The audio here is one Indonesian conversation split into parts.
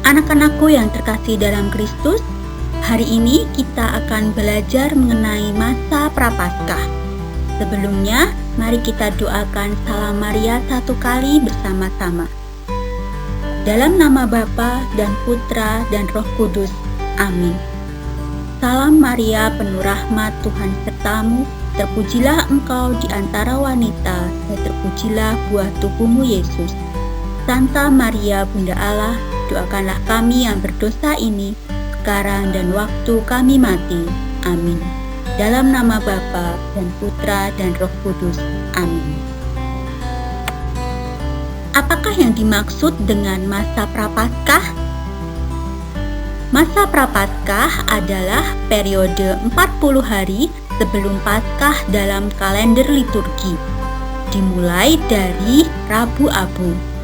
Anak-anakku yang terkasih dalam Kristus, hari ini kita akan belajar mengenai masa Prapaskah. Sebelumnya, mari kita doakan Salam Maria satu kali bersama-sama. Dalam nama Bapa dan Putra dan Roh Kudus. Amin. Salam Maria, penuh rahmat, Tuhan sertamu. Terpujilah engkau di antara wanita, dan terpujilah buah tubuhmu Yesus. Santa Maria, Bunda Allah, doakanlah kami yang berdosa ini, sekarang dan waktu kami mati. Amin. Dalam nama Bapa dan Putra dan Roh Kudus. Amin. Apakah yang dimaksud dengan masa Prapaskah? Masa Prapaskah adalah periode 40 hari sebelum Paskah dalam kalender liturgi, dimulai dari Rabu Abu.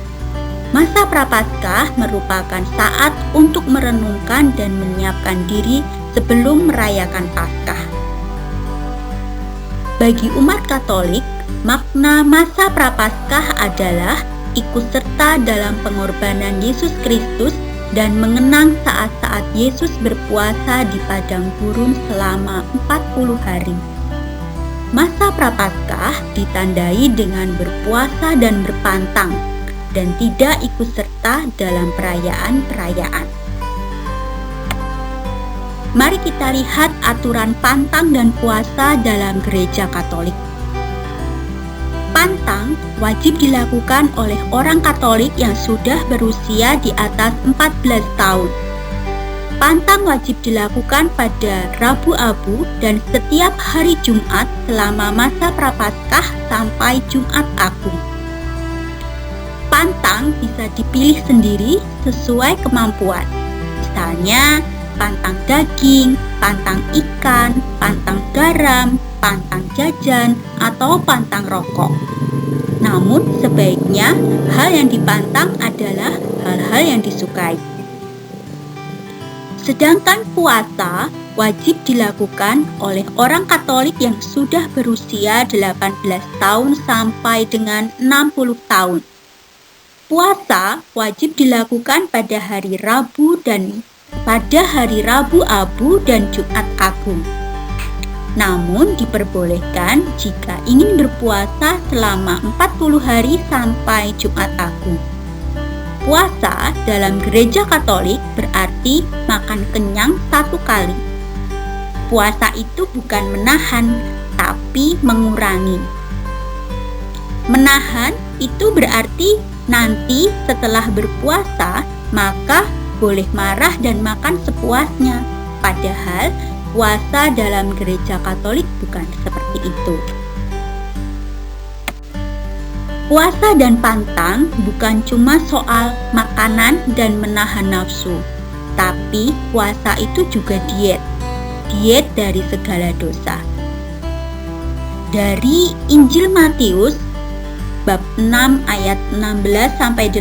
Masa Prapaskah merupakan saat untuk merenungkan dan menyiapkan diri sebelum merayakan Paskah. Bagi umat Katolik, makna masa Prapaskah adalah ikut serta dalam pengorbanan Yesus Kristus dan mengenang saat-saat Yesus berpuasa di padang gurun selama 40 hari. Masa Prapaskah ditandai dengan berpuasa dan berpantang, dan tidak ikut serta dalam perayaan-perayaan. Mari kita lihat aturan pantang dan puasa dalam Gereja Katolik. Pantang wajib dilakukan oleh orang Katolik yang sudah berusia di atas 14 tahun. Pantang wajib dilakukan pada Rabu Abu dan setiap hari Jumat selama masa Prapaskah sampai Jumat Agung. Pantang bisa dipilih sendiri sesuai kemampuan. Misalnya, pantang daging, pantang ikan, pantang garam, pantang jajan, atau pantang rokok. Namun, sebaiknya hal yang dipantang adalah hal-hal yang disukai. Sedangkan puasa wajib dilakukan oleh orang Katolik yang sudah berusia 18 tahun sampai dengan 60 tahun. Puasa wajib dilakukan pada hari Rabu dan pada hari Rabu Abu dan Jumat Agung. Namun diperbolehkan jika ingin berpuasa selama 40 hari sampai Jumat Agung. Puasa dalam Gereja Katolik berarti makan kenyang satu kali. Puasa itu bukan menahan, tapi mengurangi. Menahan itu berarti nanti setelah berpuasa, maka boleh marah dan makan sepuasnya. Padahal puasa dalam Gereja Katolik bukan seperti itu. Puasa dan pantang bukan cuma soal makanan dan menahan nafsu, tapi puasa itu juga diet dari segala dosa. Dari Injil Matius bab 6 ayat 16-18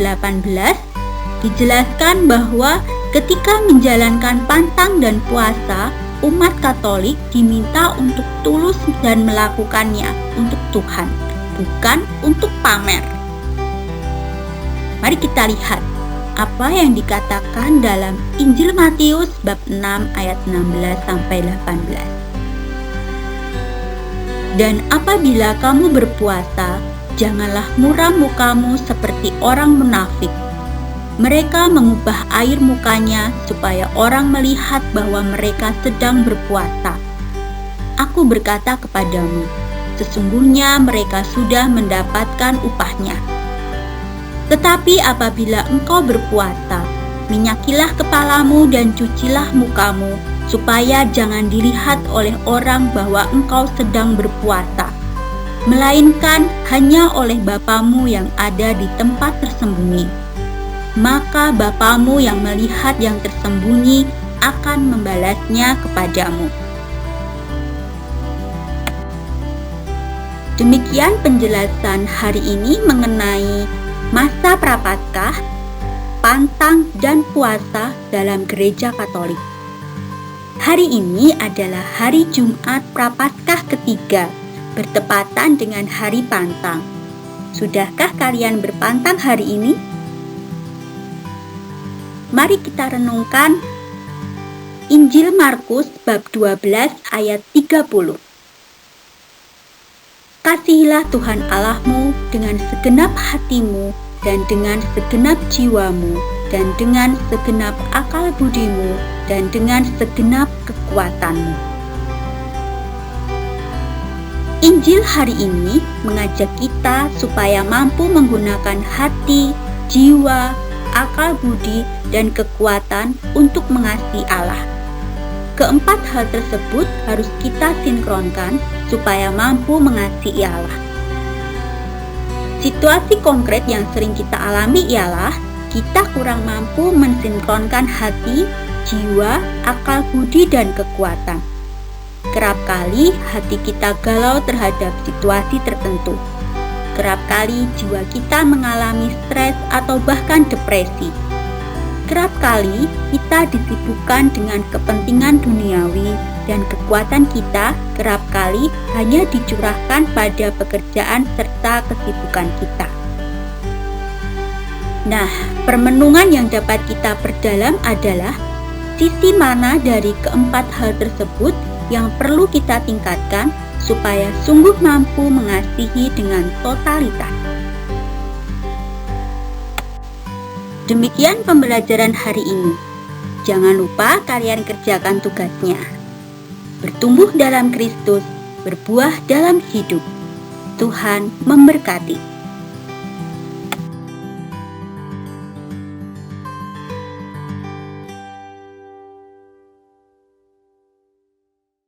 dijelaskan bahwa ketika menjalankan pantang dan puasa, umat Katolik diminta untuk tulus dan melakukannya untuk Tuhan, bukan untuk pamer. Mari kita lihat apa yang dikatakan dalam Injil Matius bab 6 ayat 16-18. Dan apabila kamu berpuasa, janganlah muram mukamu seperti orang munafik. Mereka mengubah air mukanya supaya orang melihat bahwa mereka sedang berpuasa. Aku berkata kepadamu, sesungguhnya mereka sudah mendapatkan upahnya. Tetapi apabila engkau berpuasa, minyakilah kepalamu dan cucilah mukamu, supaya jangan dilihat oleh orang bahwa engkau sedang berpuasa, melainkan hanya oleh Bapamu yang ada di tempat tersembunyi. Maka Bapamu yang melihat yang tersembunyi akan membalasnya kepadamu. Demikian penjelasan hari ini mengenai masa Prapaskah, pantang dan puasa dalam Gereja Katolik. Hari ini adalah hari Jumat Prapaskah ketiga, bertepatan dengan hari pantang. Sudahkah kalian berpantang hari ini? Mari kita renungkan Injil Markus bab 12 ayat 30. Kasihilah Tuhan Allahmu dengan segenap hatimu dan dengan segenap jiwamu dan dengan segenap akal budimu dan dengan segenap kekuatanmu. Injil hari ini mengajak kita supaya mampu menggunakan hati, jiwa, akal budi, dan kekuatan untuk mengasihi Allah. Keempat hal tersebut harus kita sinkronkan supaya mampu mengasihi Allah. Situasi konkret yang sering kita alami ialah kita kurang mampu mensinkronkan hati, jiwa, akal budi, dan kekuatan. Kerap kali hati kita galau terhadap situasi tertentu. Kerap kali jiwa kita mengalami stres atau bahkan depresi. Kerap kali kita disibukkan dengan kepentingan duniawi dan kekuatan kita kerap kali hanya dicurahkan pada pekerjaan serta kesibukan kita. Nah, permenungan yang dapat kita perdalam adalah sisi mana dari keempat hal tersebut yang perlu kita tingkatkan supaya sungguh mampu mengasihi dengan totalitas. Demikian pembelajaran hari ini. Jangan lupa kalian kerjakan tugasnya. Bertumbuh dalam Kristus, berbuah dalam hidup. Tuhan memberkati.